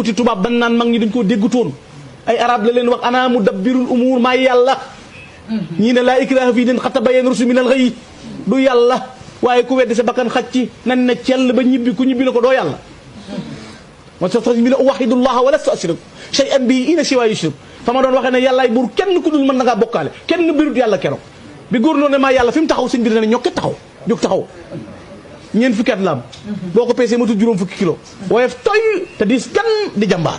uti tubaab ban naan mag ñi dañ koo déggutoon ay arab la leen wax ana mudabbirul umur maa yàlla ñii ne laa ikraha fii din xat tabayyana rushdu minal ghayy du yàlla waaye ku weddi sa bakkan xaj ci nan ne cell ba ñibbi ku ñibbi na ko doo yàlla wa tastajibina uwahidullaha wa lastu ashriku shay'an bihi inna siwa yushrik fa ma doon waxee ne yàllaay buur kenn ku dul mën na ngaa bokkaale kenn birut yàlla keroog bi góor noonu ne maa yàlla fi mu taxaw sëñ bi dana ñokke taxaw jóg taxaw ñeent fukki at la am boo ko peesee matul juróom fukki kilo woyof toy te dis gan di jàmbaar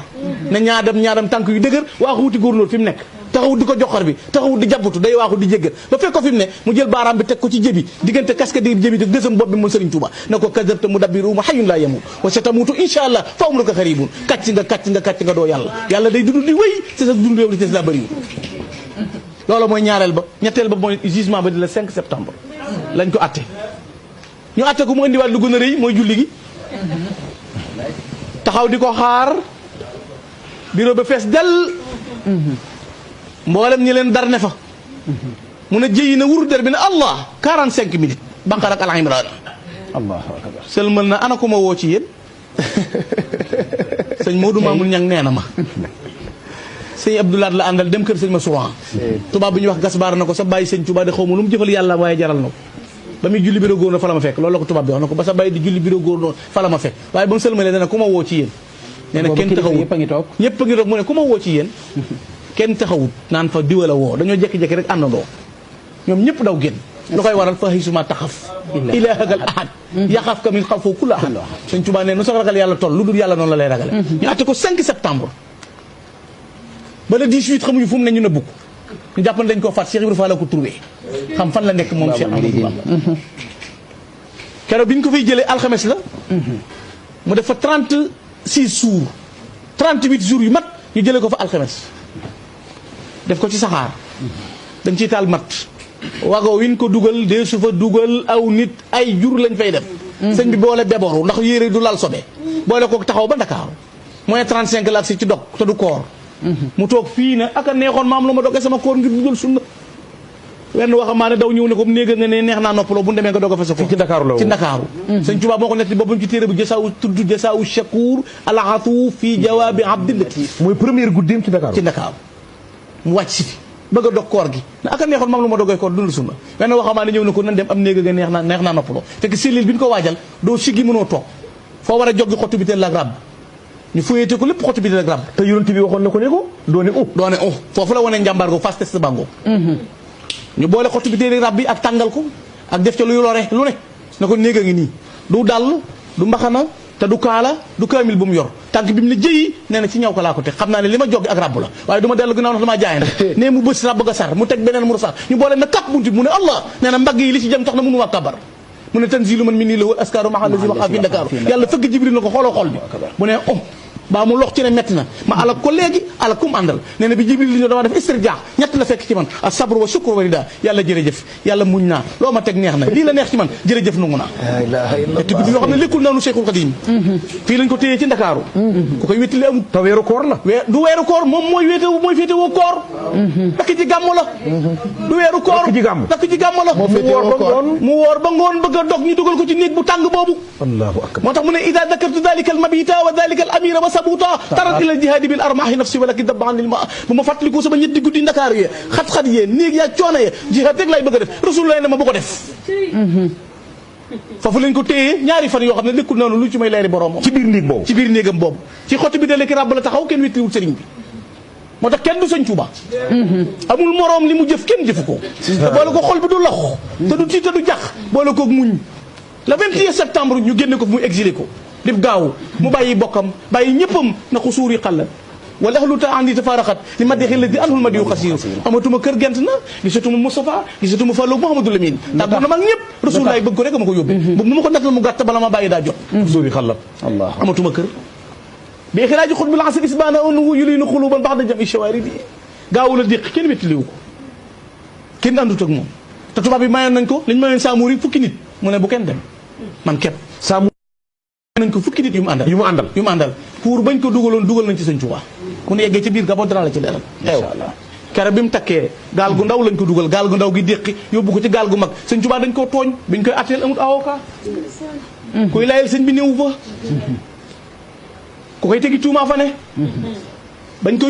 ne ñaadam tànk yu dëgër waaxu wuti góor noonu fi mu nekk taxaw di ko joxar bi taxaw di jàppatu day waaxu di jéggal ba fekk ko fi mu ne mu jël baaraam bi teg ko ci jëbi diggante casque di jëbi te gësam bopp bi moom Sëriñ Tuuba ne ko kadabta mudabbiru ma hayyun laa yamut wa satamutu insha allah fa umruka qaribun kàcc nga doo yàlla day dund di wéy c'est sa dund réew li tes la bëriwul loolu mooy ñaareel ba ñetteel ba mooy jugement ba di le 5 septembre lañ ko atte ñu atte ko mu indiwaat lu gën a rëy mooy julli gi taxaw di ko xaar bureau ba fees del mboolem ñi leen dar ne fa mun a jëyi na wuru der bi ne allah 45 minutes Baqara ak Al Imran allahu akbar sëlmal na ana ko ma woo ci yéen sëñ Modou Mamoun Niang nee na ma sëñ Abdoulaye la àndal dem kër sëñ ma Souran tubaab bi ñuy wax gasbaar na ko sa bàyyi sëñ Tuubaa de xaw ma lu mu jëfal yàlla waaye jaral na ko ba muy julli biro góor na fa la ma fekk loolu la ko tubaab bi wax na ko ba sa bàyyi di julli biro góor noonu fa la ma fekk waaye ba mu sëlmalee dana ku ma woo ci yéen nee na kenn taxawut ñëpp a ngi toog mu ne ku ma woo ci yéen kenn taxawut naan fa diwala woo dañoo jekki-jekki rek àndandoo ñoom ñëpp daw génn lu koy waral fa xisuma taxaf ilaahakal ahad yaxaf ka min xawfoo kulla ahad sëñ Tuubaa ne nu sax ragal yàlla toll lu dul yàlla noonu la lay ragale ñu atte ko 5 septembre ba le 18 xamuñu fu mu ne ñu nëbbu ko ñu jàpp ne dañ koo faat Cheikh Ibrahima Fall la ko trouvé xam fan la nekk moom Cheikh Amadou Bamba keroog bi ñu ko fay jëlee alxames la mu def fa 36 jours 38 jours yu mat ñu jëlee ko fa alxames def ko ci saxaar dañ ciy taal mat wago win ko dugal dee su fa dugal aw nit ay jur lañ fay def sëñ bi boole beboru ndax yére du lal sobe boole ko taxaw ba Ndakaaru mooy 35 la si ci dog te du koor mu toog fii ne aka neexoon maam lu ma dogee sama koor ngir dundal sunna wenn waxamaane daw ñëw ne ko néega nga ne neex naa noppaloo bu demee nga doog a fa sa koor ci Ndakaaru sëñ Tuubaa moo ko netti boppam ci téere bu jasaawu tudd jasaawu shakuur alatu fii jawaabi abdillati mooy première guddeem ci Ndakaaru mu wàcc si fi bëgg a dog koor gi ne aka neexoon maam lu ma dogee koor dundal sunna wenn waxamaane ñëw ne ko nan dem am néega nga neex naa noppaloo fekk cellule bi ñu ko waajal doo siggi mënoo toog foo war a joggi xottu bi teel la rab ñu fuyete ko lépp xottu bi teel la rab te yonent bi waxoon na ko ne ko doone foofu la wane njàmbaar go fas test bango ñu boole xottu bi teel rab bi ak tàngal ko ak def ca luy lore lu ne ko néeg a ngi nii du dàll du mbaxana te du kaala du kaamil bu mu yor tànk bi mu ne jëyi nee na ci ñaw ko laa ko teg xam naa ne li ma joggi ak rab la waaye du ma dellu ginnaaw ndax damaa jaay nag nee mu bës rab ga sar mu teg beneen mu sax ñu boole na kap bunti mu ne allah nee na mbagg yi li ci jëm tax na mënu waa kabar mu ne tanzilu man min nii la wal askaaru mahalazi waxa fi Ndakaaru yàlla fëgg Jibril na ko xooloo xol bi mu ne baa mu lox ci ne metti na ma alak ko léegi alak kum àndal nee na bi Jibril li ñoo dama def istirjaa ñett la fekk ci man as sabru wa shukru wa rida yàlla jërëjëf yàlla muñ naa loo ma teg neex na lii la neex ci man jërëjëf nangu naa te guddi yoo xam ne lekkul naanu Cheikhul Khadim fii lañ ko téyee ci Ndakaaru ku koy wéttali amul te weeru koor la du weeru koor moom mooy féete woo koor dakk ci gàmmu la du weeru koor dakk ci gàmmu la mu woor ba ngoon bëgg a dog ñu dugal ko ci néeg bu tàng boobu moo tax mu ne ida dakartu dalika al mabita wa dalika al amira sabuta tarat ila jihaadi bil armaahi nafsi wala ki dabba anil ma bu ma fàttaliku sama ñetti guddi Ndakaar yee xat-xat yee néeg yaa coono yee jihaad rek laay bëgg a def rasulullah ne ma bu ko def foofu lañ ko téye ñaari fan yoo xam ne lekkul noonu lu ci may leeri boroomam ci biir néegam boobu ci xott bi dalee ki ràbb la taxaw kenn wéttiwul sëriñ bi moo tax kenn du sëñ Tuuba amul moroom li mu jëf kenn jëfu ko te boole ko xol bi du lox te du tiit te du jax boole ko muñ le 21 septembre ñu génne ko fu mu exilé ko dib gaaw mu bàyyi bokkam bàyyi ñëppam na ko suuri xalla wala ahlu ta andi tafaaraxat li ma dexee la di anul ma diyu xasiir amatuma kër gent na gisatuma Moustapha gisatuma Fallou Mouhamadou Lamine tàggoo na mag ñëpp Rasulullah bëgg ko rek ma ko yóbbee bu ma ko nattal mu gàtt bala ma bàyyi daa jot suuri xalla amatuma kër bi xilaaji xut bi laxasir isbaana onuhu yulinu xuluban bax da jam i shawaari bi gaawu la déq kenn wettiliwu ko kenn àndut ak moom te tubaab bi mayoon nañ ko liñ mayoon Samori fukki nit mu ne bu kenn dem man képp nañ ko fukki nit yu mu àndal pour bañ ko dugal nañ ci sëñ Tuubaa ku ne yeggee ci biir Gabon dara la ci leeral kere bi mu takkee gaal gu ndaw lañ ko dugal gaal gu ndaw gi déqi yóbbu ko ci gaal gu mag sëñ Tuubaa dañ koo tooñ biñ koy atteel amut avocat kuy layel sëñ bi néewu fa ku koy tegi tuumaa fa ne bañ koy